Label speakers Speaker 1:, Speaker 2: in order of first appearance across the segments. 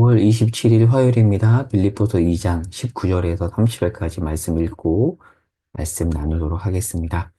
Speaker 1: 5월 27일 화요일입니다. 빌립보서 2장 19절에서 30절까지 말씀 읽고 말씀 나누도록 하겠습니다.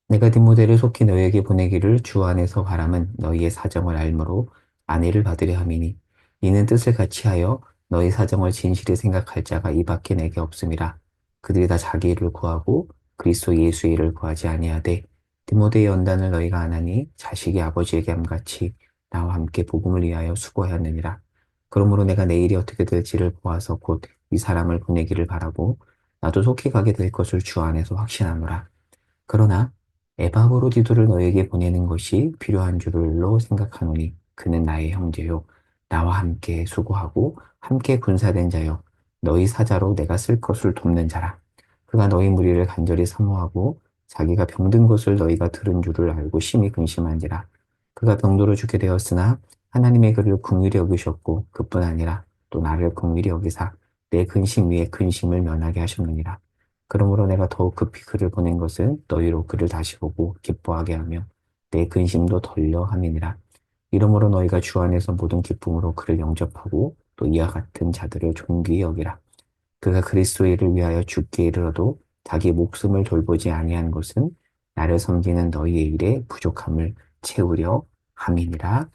Speaker 1: 내가 디모데를 속히 너희에게 보내기를 주 안에서 바람은 너희의 사정을 알므로 안위를 받으려 함이니 이는 뜻을 같이 하여 너희 사정을 진실히 생각할 자가 이밖에 내게 없음이라. 그들이 다 자기 일을 구하고 그리스도 예수의 일을 구하지 아니하되 디모데의 연단을 너희가 안 하니 자식이 아버지에게 함같이 나와 함께 복음을 위하여 수고하였느니라. 그러므로 내가 내일이 어떻게 될지를 보아서 곧 이 사람을 보내기를 바라고 나도 속히 가게 될 것을 주 안에서 확신하노라. 그러나 에바브로디도를 너에게 보내는 것이 필요한 줄로 생각하노니 그는 나의 형제요 나와 함께 수고하고 함께 군사된 자요 너희 사자로 내가 쓸 것을 돕는 자라. 그가 너희 무리를 간절히 사모하고 자기가 병든 것을 너희가 들은 줄을 알고 심히 근심한지라. 그가 병들어 죽게 되었으나 하나님의 그를 긍휼히 여기셨고 그뿐 아니라 또 나를 긍휼히 여기사 내 근심 위에 근심을 면하게 하셨느니라. 그러므로 내가 더욱 급히 그를 보낸 것은 너희로 그를 다시 보고 기뻐하게 하며 내 근심도 덜려 함이니라. 이러므로 너희가 주 안에서 모든 기쁨으로 그를 영접하고 또 이와 같은 자들을 존귀히 여기라. 그가 그리스도의 일을 위하여 죽게 이르러도 자기 목숨을 돌보지 아니한 것은 나를 섬기는 너희의 일에 부족함을 채우려 함이니라.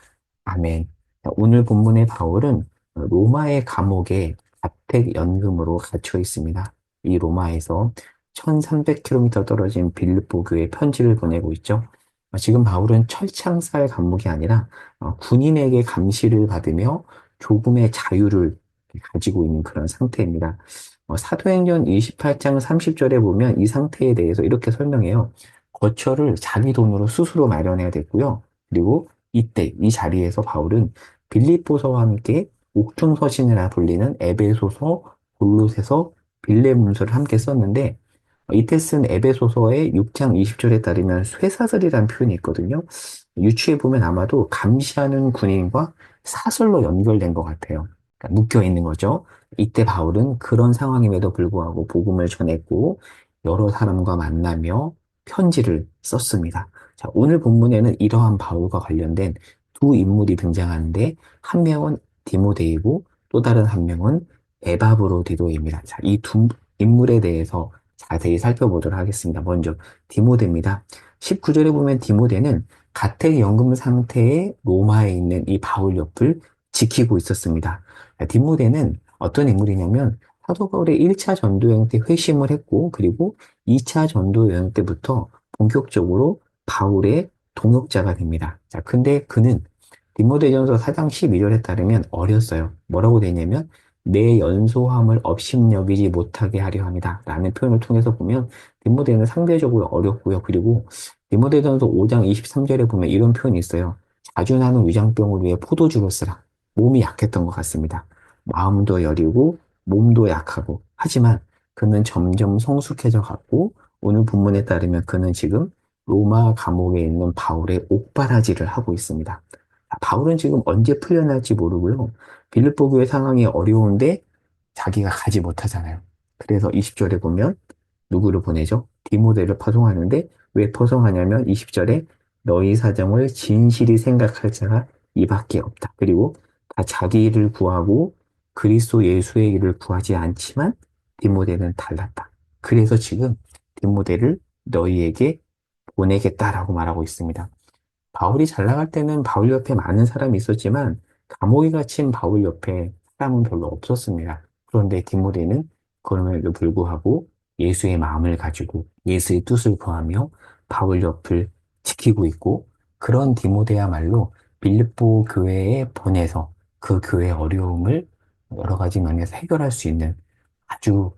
Speaker 1: 아멘. 오늘 본문의 바울은 로마의 감옥에 가택연금으로 갇혀 있습니다. 이 로마에서 1300km 떨어진 빌립보 교회에 편지를 보내고 있죠. 지금 바울은 철창살 감옥이 아니라 군인에게 감시를 받으며 조금의 자유를 가지고 있는 그런 상태입니다. 사도행전 28장 30절에 보면 이 상태에 대해서 이렇게 설명해요. 거처를 자기 돈으로 스스로 마련해야 됐고요. 그리고 이때 이 자리에서 바울은 빌립보서와 함께 옥중서신이라 불리는 에베소서, 골로새서, 빌레문서를 함께 썼는데 이때 쓴 에베소서의 6장 20절에 따르면 쇠사슬이라는 표현이 있거든요. 유추해 보면 아마도 감시하는 군인과 사슬로 연결된 것 같아요. 그러니까 묶여 있는 거죠. 이때 바울은 그런 상황임에도 불구하고 복음을 전했고 여러 사람과 만나며 편지를 썼습니다. 자, 오늘 본문에는 이러한 바울과 관련된 두 인물이 등장하는데 한 명은 디모데이고 또 다른 한 명은 에바브로디도입니다. 자, 이 두 인물에 대해서 자세히 살펴보도록 하겠습니다. 먼저 디모데입니다. 19절에 보면 디모데는 가택연금 상태의 로마에 있는 이 바울 옆을 지키고 있었습니다. 디모데는 어떤 인물이냐면 사도 바울의 1차 전도 여행 때 회심을 했고 그리고 2차 전도 여행 때부터 본격적으로 바울의 동역자가 됩니다. 자, 근데 그는 디모데전서 4장 12절에 따르면 어렸어요. 뭐라고 되냐면 내 연소함을 업신여기지 못하게 하려 합니다. 라는 표현을 통해서 보면 디모데는 상대적으로 어렵고요. 그리고 디모데전서 5장 23절에 보면 이런 표현이 있어요. 자주 나는 위장병을 위해 포도주를 쓰라. 몸이 약했던 것 같습니다. 마음도 여리고 몸도 약하고 하지만 그는 점점 성숙해져 갔고 오늘 본문에 따르면 그는 지금 로마 감옥에 있는 바울의 옥바라지를 하고 있습니다. 바울은 지금 언제 풀려날지 모르고요. 빌립보 교회 상황이 어려운데 자기가 가지 못하잖아요. 그래서 20절에 보면 누구를 보내죠? 디모데를 파송하는데 왜 파송하냐면 20절에 너희 사정을 진실히 생각할 자가 이밖에 없다. 그리고 다 자기 일을 구하고 그리스도 예수의 일을 구하지 않지만 디모데는 달랐다. 그래서 지금 디모데를 너희에게 보내겠다라고 말하고 있습니다. 바울이 잘 나갈 때는 바울 옆에 많은 사람이 있었지만 감옥에 갇힌 바울 옆에 사람은 별로 없었습니다. 그런데 디모데는 그럼에도 불구하고 예수의 마음을 가지고 예수의 뜻을 구하며 바울 옆을 지키고 있고 그런 디모데야말로 빌립보 교회에 보내서 그 교회의 어려움을 여러 가지 면에서 해결할 수 있는 아주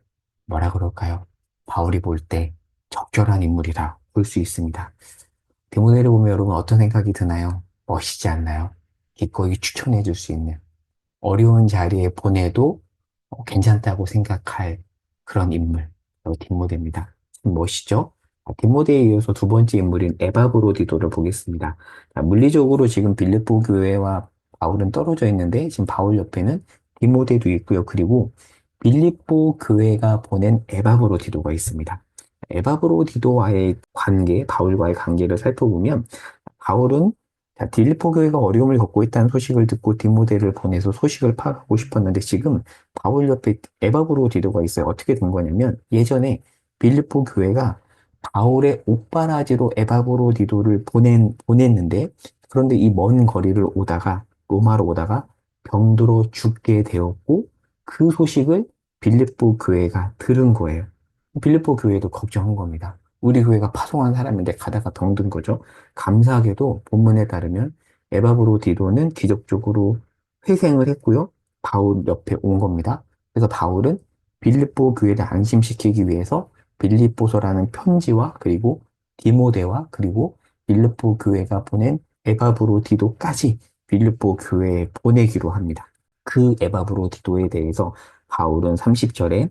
Speaker 1: 뭐라 그럴까요? 바울이 볼 때 적절한 인물이라 볼 수 있습니다. 디모데를 보면 여러분 어떤 생각이 드나요? 멋있지 않나요? 기꺼이 추천해 줄 수 있는 어려운 자리에 보내도 괜찮다고 생각할 그런 인물 바로 디모데입니다. 참 멋있죠? 디모데에 이어서 두 번째 인물인 에바브로디도를 보겠습니다. 물리적으로 지금 빌립보 교회와 바울은 떨어져 있는데 지금 바울 옆에는 디모데도 있고요. 그리고 빌립보 교회가 보낸 에바브로디도가 있습니다. 에바브로디도와의 관계, 바울과의 관계를 살펴보면 바울은 자, 딜리포 교회가 어려움을 겪고 있다는 소식을 듣고 디모데를 보내서 소식을 파악하고 싶었는데 지금 바울 옆에 에바브로 디도가 있어요. 어떻게 된 거냐면 예전에 빌립보 교회가 바울의 오빠라지로 에바브로 디도를 보냈는데 그런데 이 먼 거리를 오다가 로마로 오다가 병들어 죽게 되었고 그 소식을 빌립보 교회가 들은 거예요. 빌립보 교회도 걱정한 겁니다. 우리 교회가 파송한 사람인데 가다가 병든 거죠. 감사하게도 본문에 따르면 에바브로 디도는 기적적으로 회생을 했고요. 바울 옆에 온 겁니다. 그래서 바울은 빌립보 교회를 안심시키기 위해서 빌립보서라는 편지와 그리고 디모데와 그리고 빌립보 교회가 보낸 에바브로 디도까지 빌립보 교회에 보내기로 합니다. 그 에바브로 디도에 대해서 바울은 30절에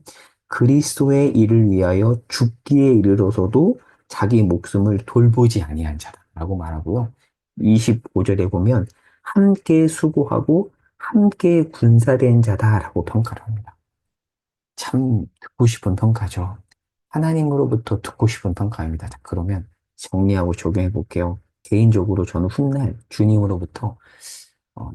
Speaker 1: 그리스도의 일을 위하여 죽기에 이르러서도 자기 목숨을 돌보지 아니한 자라고 말하고요. 25절에 보면 함께 수고하고 함께 군사된 자다라고 평가를 합니다. 참 듣고 싶은 평가죠. 하나님으로부터 듣고 싶은 평가입니다. 자, 그러면 정리하고 적용해 볼게요. 개인적으로 저는 훗날 주님으로부터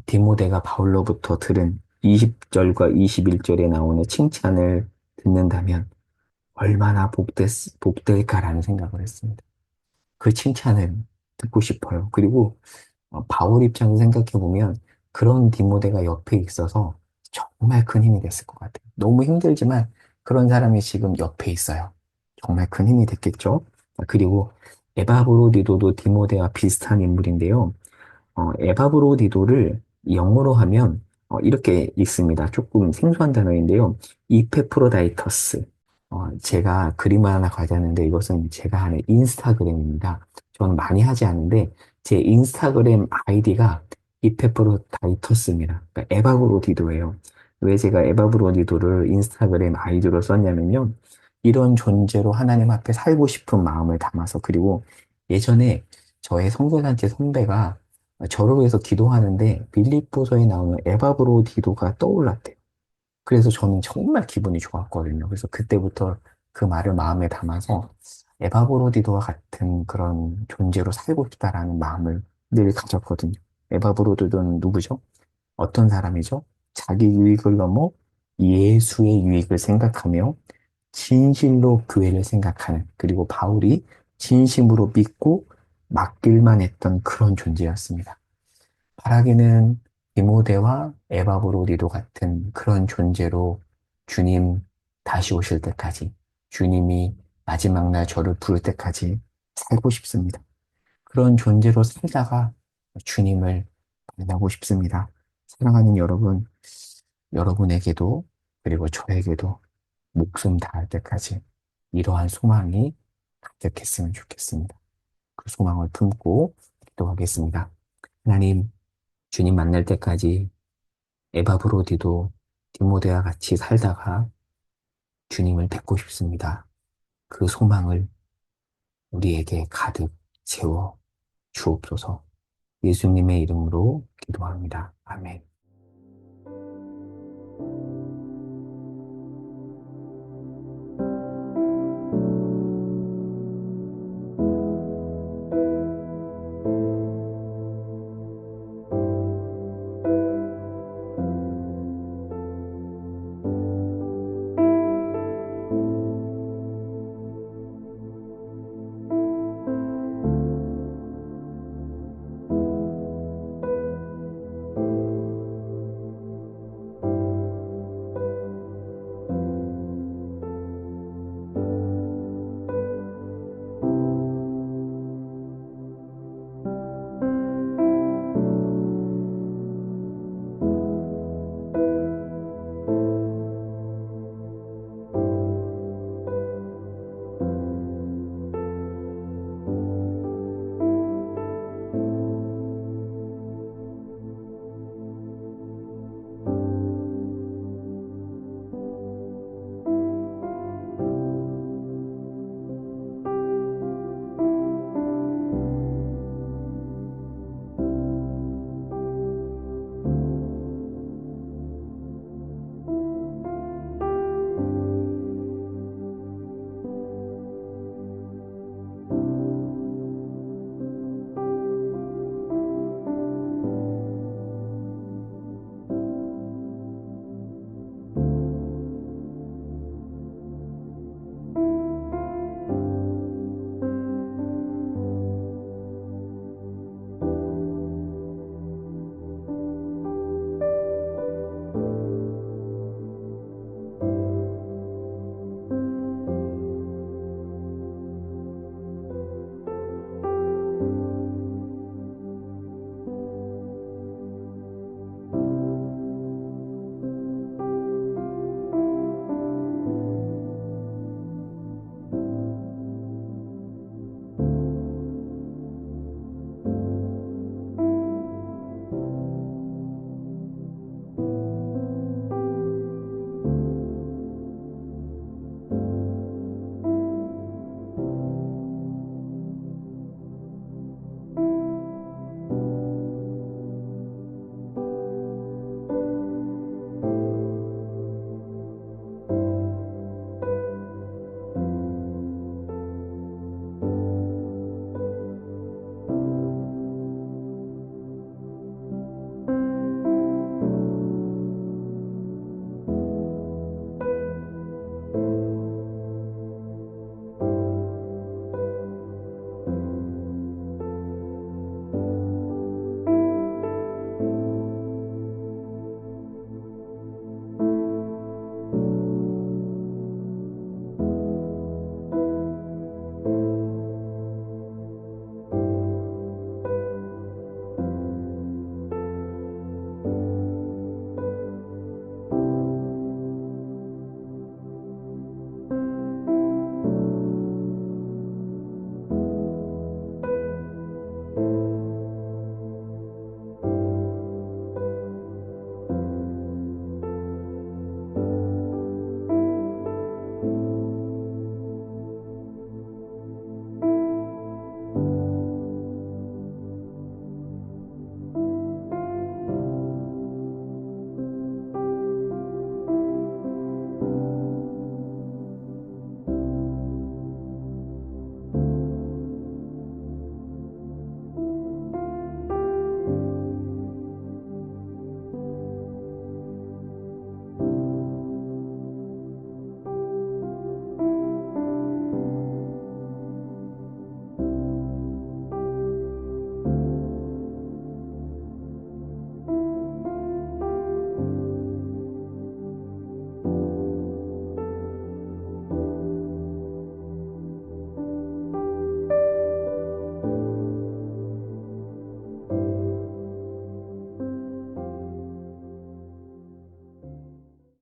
Speaker 1: 디모데가 바울로부터 들은 20절과 21절에 나오는 칭찬을 듣는다면 얼마나 복될까라는 생각을 했습니다. 그 칭찬을 듣고 싶어요. 그리고 바울 입장을 생각해 보면 그런 디모데가 옆에 있어서 정말 큰 힘이 됐을 것 같아요. 너무 힘들지만 그런 사람이 지금 옆에 있어요. 정말 큰 힘이 됐겠죠. 그리고 에바브로디도도 디모데와 비슷한 인물인데요. 에바브로디도를 영어로 하면 이렇게 읽습니다. 조금 생소한 단어인데요. 이페프로다이터스. 제가 그림을 하나 가져왔는데 이것은 제가 하는 인스타그램입니다. 저는 많이 하지 않는데 제 인스타그램 아이디가 이페프로다이터스입니다. 그러니까 에바브로디도예요. 왜 제가 에바브로디도를 인스타그램 아이디로 썼냐면요. 이런 존재로 하나님 앞에 살고 싶은 마음을 담아서 그리고 예전에 저의 성교단체 선배가 저를 위해서 기도하는데 빌립보서에 나오는 에바브로디도가 떠올랐대요. 그래서 저는 정말 기분이 좋았거든요. 그래서 그때부터 그 말을 마음에 담아서 에바브로디도와 같은 그런 존재로 살고 싶다라는 마음을 늘 가졌거든요. 에바브로디도는 누구죠? 어떤 사람이죠? 자기 유익을 넘어 예수의 유익을 생각하며 진실로 교회를 생각하는 그리고 바울이 진심으로 믿고 맡길만 했던 그런 존재였습니다. 바라기는 디모데와 에바브로디도 같은 그런 존재로 주님 다시 오실 때까지 주님이 마지막 날 저를 부를 때까지 살고 싶습니다. 그런 존재로 살다가 주님을 만나고 싶습니다. 사랑하는 여러분, 여러분에게도 그리고 저에게도 목숨 다할 때까지 이러한 소망이 가득했으면 좋겠습니다. 그 소망을 품고 기도하겠습니다. 하나님, 주님 만날 때까지 에바브로디도 디모데와 같이 살다가 주님을 뵙고 싶습니다. 그 소망을 우리에게 가득 채워 주옵소서. 예수님의 이름으로 기도합니다. 아멘.